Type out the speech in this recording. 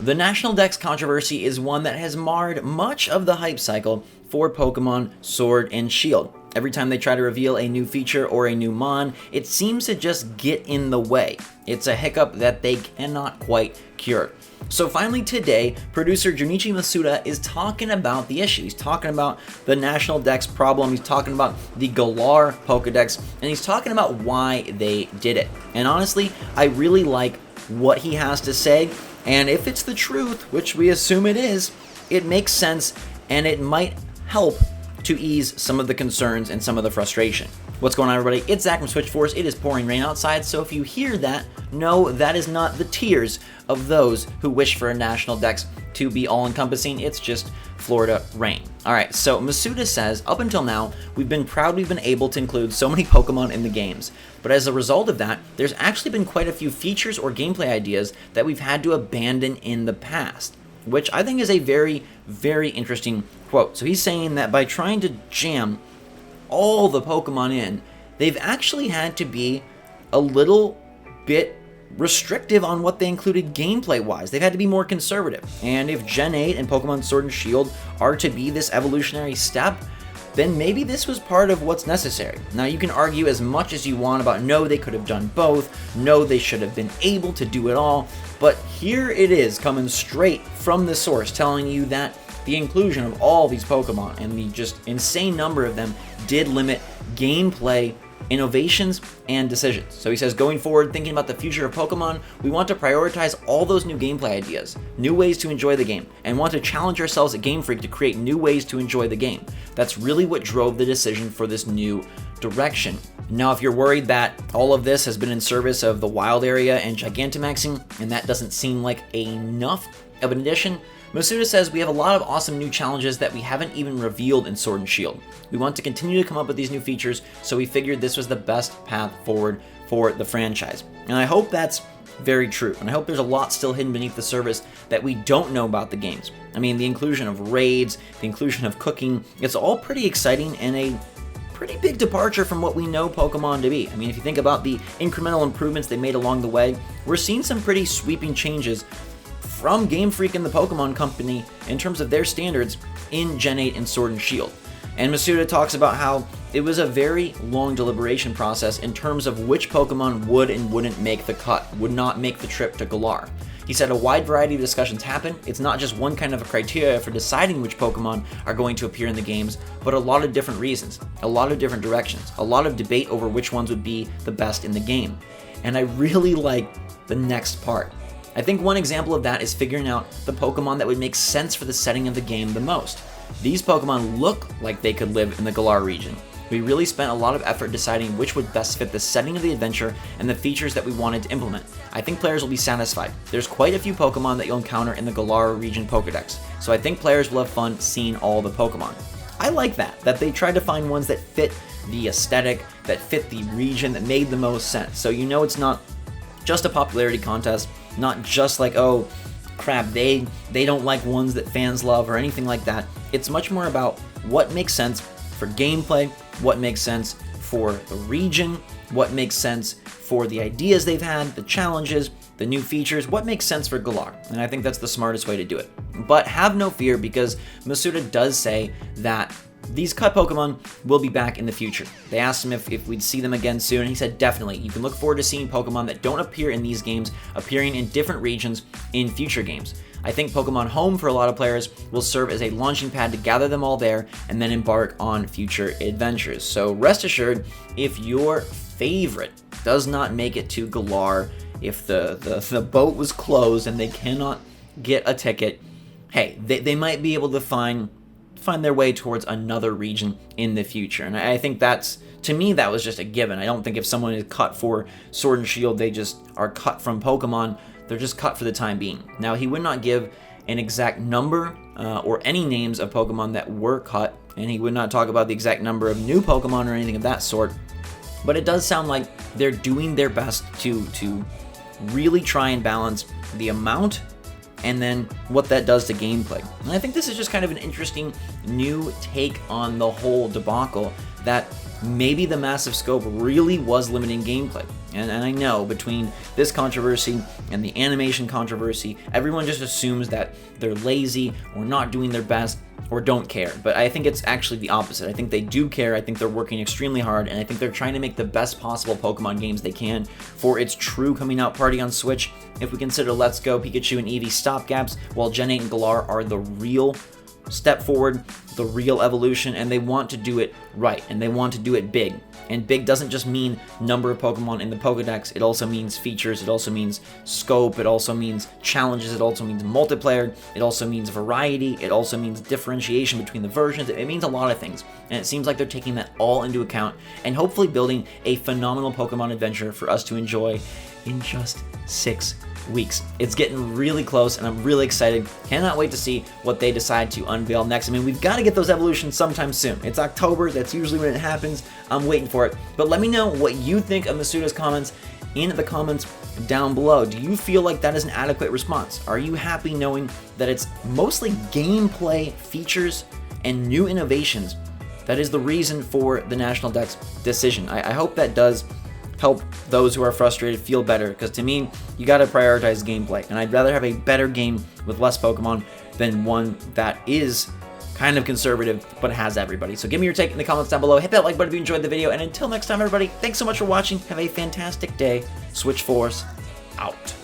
The National Dex controversy is one that has marred much of the hype cycle for Pokemon Sword and Shield. Every time they try to reveal a new feature or a new mon, it seems to just get in the way. It's a hiccup that they cannot quite cure. So finally today, producer Junichi Masuda is talking about the issue. He's talking about the National Dex problem, he's talking about the Galar Pokedex, and he's talking about why they did it. And honestly, I really like what he has to say, and if it's the truth, which we assume it is, it makes sense and it might help to ease some of the concerns and some of the frustration. What's going on, everybody? It's Zach from Switchforce. It is pouring rain outside, so if you hear that, no, that is not the tears of those who wish for a National Dex to be all-encompassing. It's just Florida rain. Alright, so Masuda says, up until now, we've been proud we've been able to include so many Pokemon in the games. But as a result of that, there's actually been quite a few features or gameplay ideas that we've had to abandon in the past, which I think is a very, very interesting quote. So he's saying that by trying to jam all the Pokemon in, they've actually had to be a little bit restrictive on what they included gameplay-wise. They've had to be more conservative. And if Gen 8 and Pokemon Sword and Shield are to be this evolutionary step, then maybe this was part of what's necessary. Now, you can argue as much as you want about no, they could have done both, no, they should have been able to do it all, but here it is coming straight from the source telling you that the inclusion of all these Pokemon and the just insane number of them did limit gameplay innovations and decisions. So he says, going forward, thinking about the future of Pokemon, we want to prioritize all those new gameplay ideas, new ways to enjoy the game, and want to challenge ourselves at Game Freak to create new ways to enjoy the game. That's really what drove the decision for this new direction. Now, if you're worried that all of this has been in service of the wild area and Gigantamaxing, and that doesn't seem like enough of an addition, Masuda says we have a lot of awesome new challenges that we haven't even revealed in Sword and Shield. We want to continue to come up with these new features, so we figured this was the best path forward for the franchise. And I hope that's very true, and I hope there's a lot still hidden beneath the surface that we don't know about the games. I mean, the inclusion of raids, the inclusion of cooking, it's all pretty exciting and a pretty big departure from what we know Pokemon to be. I mean, if you think about the incremental improvements they made along the way, we're seeing some pretty sweeping changes from Game Freak and the Pokemon Company in terms of their standards in Gen 8 and Sword and Shield. And Masuda talks about how it was a very long deliberation process in terms of which Pokemon would and wouldn't make the cut, would not make the trip to Galar. He said a wide variety of discussions happen. It's not just one kind of a criteria for deciding which Pokemon are going to appear in the games, but a lot of different reasons, a lot of different directions, a lot of debate over which ones would be the best in the game. And I really like the next part. I think one example of that is figuring out the Pokemon that would make sense for the setting of the game the most. These Pokemon look like they could live in the Galar region. We really spent a lot of effort deciding which would best fit the setting of the adventure and the features that we wanted to implement. I think players will be satisfied. There's quite a few Pokemon that you'll encounter in the Galar region Pokedex, so I think players will have fun seeing all the Pokemon. I like that they tried to find ones that fit the aesthetic, that fit the region, that made the most sense. So you know it's not just a popularity contest, not just like, oh crap, they don't like ones that fans love or anything like that. It's much more about what makes sense for gameplay, what makes sense for the region, what makes sense for the ideas they've had, the challenges, the new features, what makes sense for Galar. And I think that's the smartest way to do it. But have no fear, because Masuda does say that these cut Pokemon will be back in the future. They asked him if we'd see them again soon, and he said definitely. You can look forward to seeing Pokemon that don't appear in these games appearing in different regions in future games. I think Pokemon Home for a lot of players will serve as a launching pad to gather them all there and then embark on future adventures. So rest assured, if your favorite does not make it to Galar, if the boat was closed and they cannot get a ticket, hey, they might be able to find their way towards another region in the future. And I think that's, to me, that was just a given. I don't think if someone is cut for Sword and Shield, they just are cut from Pokemon. They're just cut for the time being. Now, he would not give an exact number or any names of Pokemon that were cut, and he would not talk about the exact number of new Pokemon or anything of that sort. But it does sound like they're doing their best to really try and balance the amount and then what that does to gameplay. And I think this is just kind of an interesting new take on the whole debacle that maybe the massive scope really was limiting gameplay. And I know between this controversy and the animation controversy, everyone just assumes that they're lazy or not doing their best or don't care. But I think it's actually the opposite. I think they do care. I think they're working extremely hard, and I think they're trying to make the best possible Pokemon games they can for its true coming out party on Switch. If we consider Let's Go, Pikachu, and Eevee stopgaps, while Gen 8 and Galar are the real step forward, the real evolution, and they want to do it right, and they want to do it big. And big doesn't just mean number of Pokemon in the Pokedex, it also means features, it also means scope, it also means challenges, it also means multiplayer, it also means variety, it also means differentiation between the versions, it means a lot of things. And it seems like they're taking that all into account and hopefully building a phenomenal Pokemon adventure for us to enjoy in just 6 weeks. It's getting really close and I'm really excited. Cannot wait to see what they decide to unveil next. I mean, we've got to get those evolutions sometime soon. It's October, that's usually when it happens. I'm waiting for it. But let me know what you think of Masuda's comments in the comments down below. Do you feel like that is an adequate response? Are you happy knowing that it's mostly gameplay features and new innovations that is the reason for the National Dex decision? I hope that does help those who are frustrated feel better, because to me, you gotta prioritize gameplay, and I'd rather have a better game with less Pokemon than one that is kind of conservative but has everybody. So give me your take in the comments down below. Hit that like button if you enjoyed the video, and until next time, everybody, thanks so much for watching. Have a fantastic day. Switch Force out.